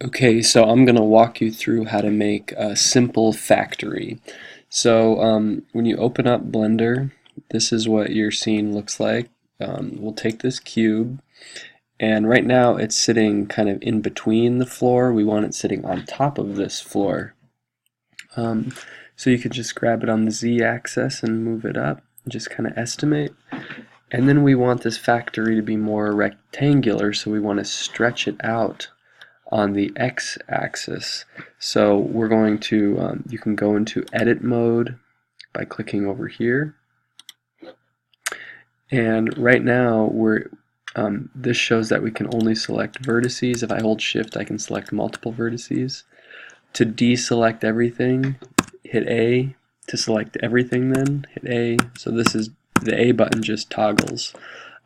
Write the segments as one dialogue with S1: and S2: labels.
S1: Okay, so I'm going to walk you through how to make a simple factory. So when you open up Blender, this is what your scene looks like. We'll take this cube, and right now it's sitting kind of in between the floor. We want it sitting on top of this floor. Um, so you could just grab it on the Z-axis and move it up, and just kind of estimate. And then we want this factory to be more rectangular, so we want to stretch it out on the x-axis. So we're going to, you can go into edit mode by clicking over here. And right now this shows that we can only select vertices. If I hold shift, I can select multiple vertices. To deselect everything, hit A. To select everything then, hit A. So this is, the A button just toggles.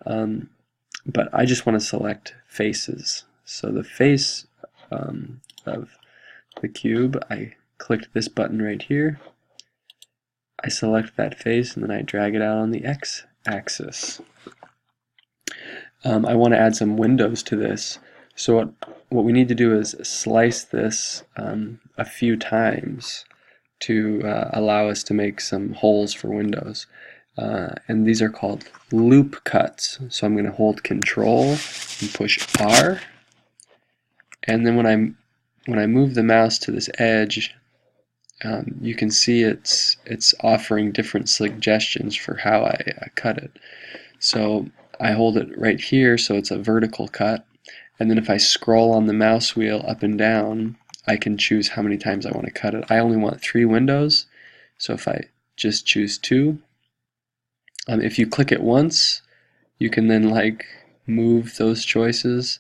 S1: But I just want to select faces. So the face of the cube, I click this button right here, I select that face, and then I drag it out on the x-axis. I want to add some windows to this, so what we need to do is slice this a few times to allow us to make some holes for windows. And these are called loop cuts. So I'm going to hold Control and push R, and then when I move the mouse to this edge, you can see it's offering different suggestions for how I cut it. So I hold it right here, so it's a vertical cut, and then if I scroll on the mouse wheel up and down, I can choose how many times I want to cut it. I only want 3 windows, so if I just choose 2, if you click it once, you can then like move those choices.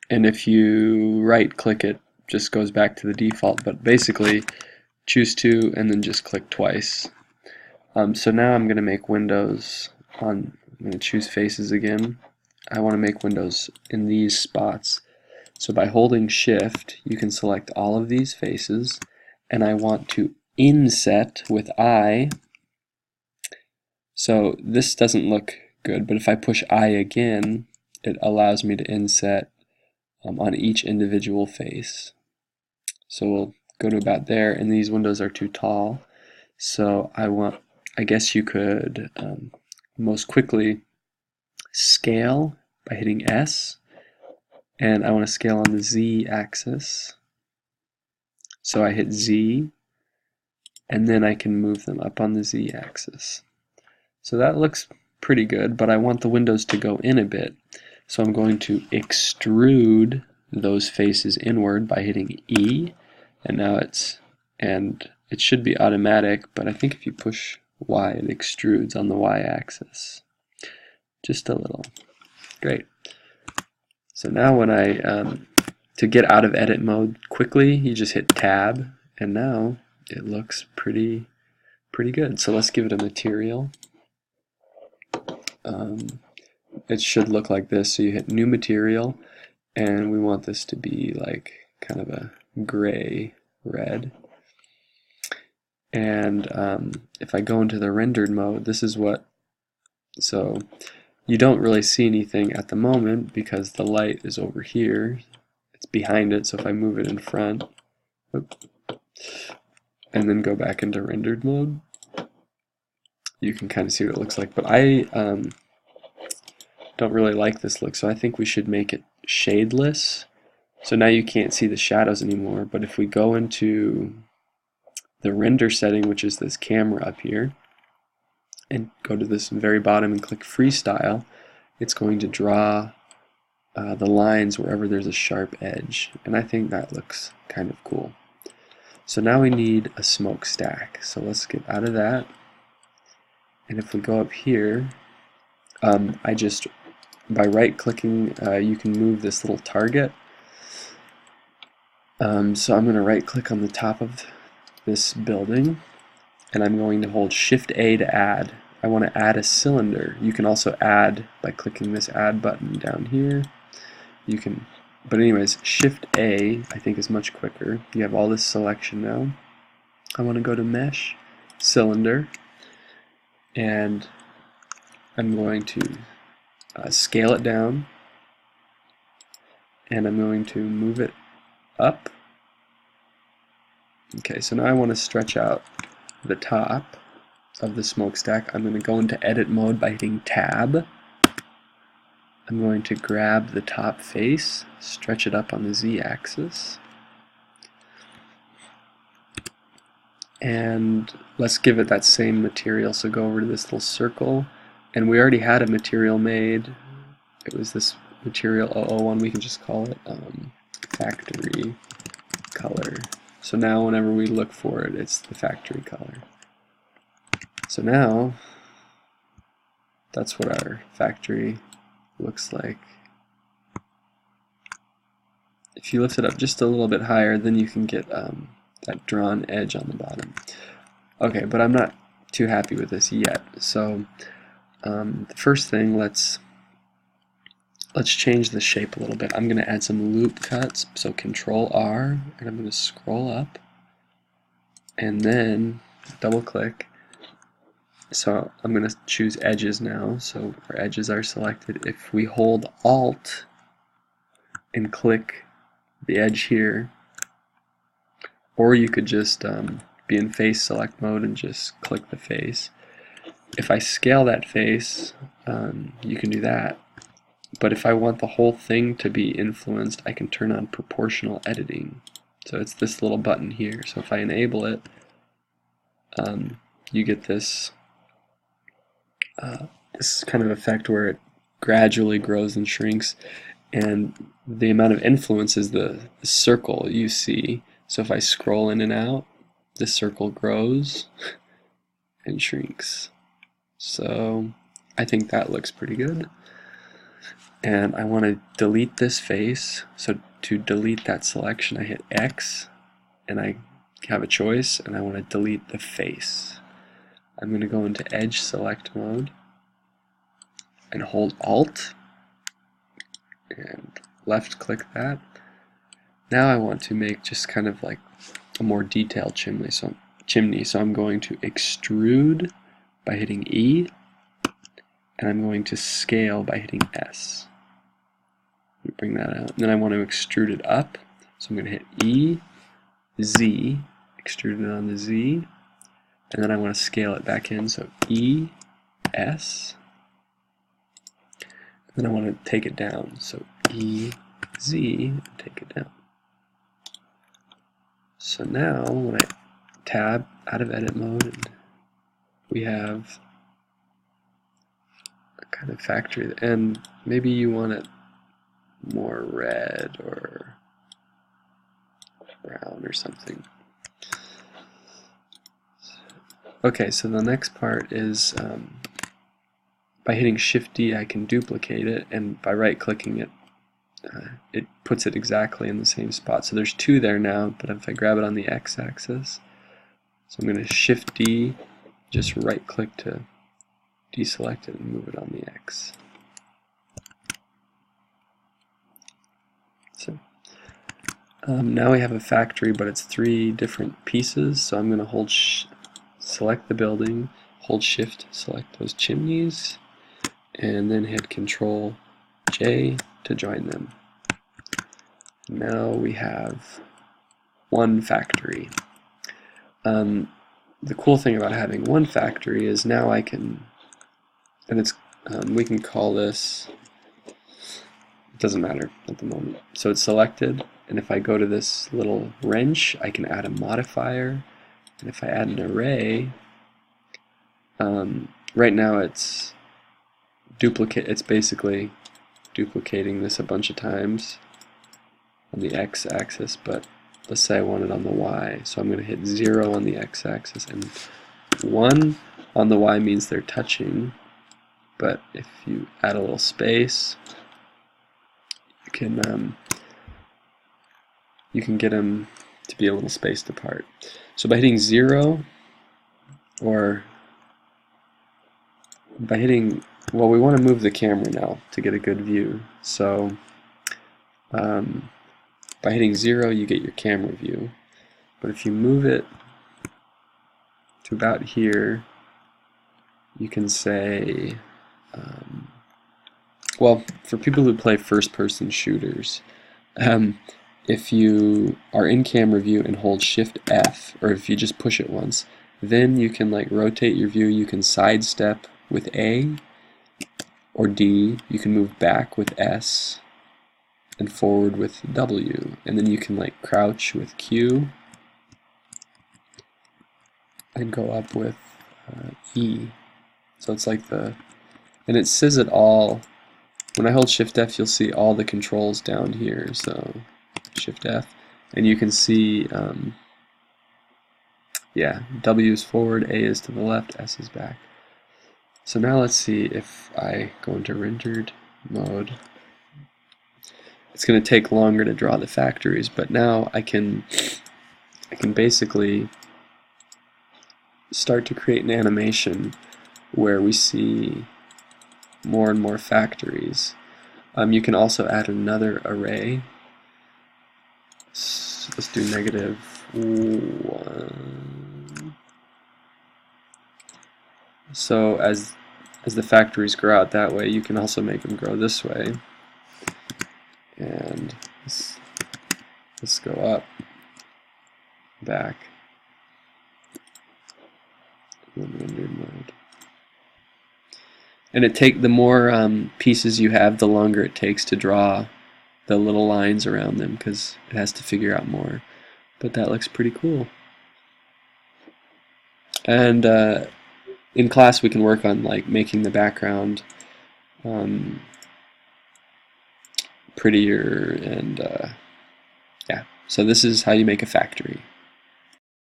S1: And if you right click it, just goes back to the default, but basically choose 2 and then just click twice. So now I'm going to make windows I'm going to choose faces again. I want to make windows in these spots. So by holding shift, you can select all of these faces, and I want to inset with I. So this doesn't look good, but if I push I again, it allows me to inset on each individual face. So we'll go to about there, and these windows are too tall. So I guess you could most quickly scale by hitting S, and I want to scale on the Z axis. So I hit Z, and then I can move them up on the Z axis. So that looks pretty good, but I want the windows to go in a bit. So I'm going to extrude those faces inward by hitting E, and now it should be automatic, but I think if you push Y, it extrudes on the Y axis. Just a little. Great. So now when to get out of edit mode quickly, you just hit Tab, and now it looks pretty good. So let's give it a material. It should look like this. So you hit New Material, and we want this to be like kind of a gray red. And if I go into the rendered mode, this is so you don't really see anything at the moment because the light is over here. It's behind it, so if I move it in front, and then go back into rendered mode, you can kind of see what it looks like. But I don't really like this look, so I think we should make it shadeless. So now you can't see the shadows anymore, but if we go into the render setting, which is this camera up here, and go to this very bottom and click freestyle, it's going to draw the lines wherever there's a sharp edge, and I think that looks kind of cool. So now we need a smokestack, so let's get out of that, and if we go up here, by right clicking, you can move this little target. So I'm going to right click on the top of this building, and I'm going to hold Shift A to add. I want to add a cylinder. You can also add by clicking this add button down here. But anyways, Shift A I think is much quicker. You have all this selection now. I want to go to Mesh, Cylinder, and I'm going to scale it down, and I'm going to move it up. Okay, so now I want to stretch out the top of the smokestack. I'm going to go into edit mode by hitting tab. I'm going to grab the top face, stretch it up on the z-axis, and let's give it that same material. So go over to this little circle, and we already had a material made. It was this material 001. We can just call it factory color. So now whenever we look for it, it's the factory color. So now that's what our factory looks like. If you lift it up just a little bit higher, then you can get that drawn edge on the bottom. Okay, but I'm not too happy with this yet. So the first thing, let's change the shape a little bit. I'm going to add some loop cuts, so Control R, and I'm going to scroll up, and then double click. So I'm going to choose edges now, so our edges are selected. If we hold Alt and click the edge here, or you could just be in face select mode and just click the face. If I scale that face, you can do that. But if I want the whole thing to be influenced, I can turn on proportional editing. So it's this little button here. So if I enable it, you get this this kind of effect where it gradually grows and shrinks, and the amount of influence is the circle you see. So if I scroll in and out, this circle grows and shrinks. So I think that looks pretty good. And I want to delete this face. So to delete that selection, I hit X, and I have a choice, and I want to delete the face. I'm going to go into Edge Select mode and hold Alt and left click that. Now I want to make just kind of like a more detailed chimney. So I'm going to extrude by hitting E, and I'm going to scale by hitting S. Bring that out. And then I want to extrude it up. So I'm going to hit E, Z, extrude it on the Z, and then I want to scale it back in. So E, S, and then I want to take it down. So E, Z, and take it down. So now when I tab out of edit mode, we have a kind of factory, and maybe you want it more red or brown or something. Okay, so the next part is by hitting Shift D I can duplicate it, and by right clicking it, it puts it exactly in the same spot. So there's two there now, but if I grab it on the X-axis, so I'm going to Shift D, just right click to deselect it and move it on the X. So now we have a factory, but it's three different pieces. So I'm going to select the building, hold Shift, select those chimneys, and then hit Control J to join them. Now we have one factory. The cool thing about having one factory is now I can, and it's we can call this, it doesn't matter at the moment. So it's selected, and if I go to this little wrench, I can add a modifier, and if I add an array, right now it's basically duplicating this a bunch of times on the X-axis, but let's say I want it on the Y. So I'm going to hit 0 on the X-axis, and 1 on the Y means they're touching, but if you add a little space, you can get them to be a little spaced apart. So by hitting 0, or by hitting, well, we want to move the camera now to get a good view. So by hitting 0, you get your camera view. But if you move it to about here, you can say, well, for people who play first-person shooters, If you are in camera view and hold Shift F, or if you just push it once, then you can like rotate your view. You can sidestep with A or D. You can move back with S and forward with W, and then you can like crouch with Q and go up with E. So it's like and it says it all. When I hold Shift F, you'll see all the controls down here. So Shift F, and you can see, yeah, W is forward, A is to the left, S is back. So now let's see if I go into rendered mode. It's going to take longer to draw the factories, but now I can basically start to create an animation where we see more and more factories. You can also add another array. So let's do -1. So as the factories grow out that way, you can also make them grow this way. And let's go up, back, and rendered mode. And the more pieces you have, the longer it takes to draw the little lines around them, because it has to figure out more. But that looks pretty cool. And in class we can work on like making the background prettier, and yeah. So this is how you make a factory.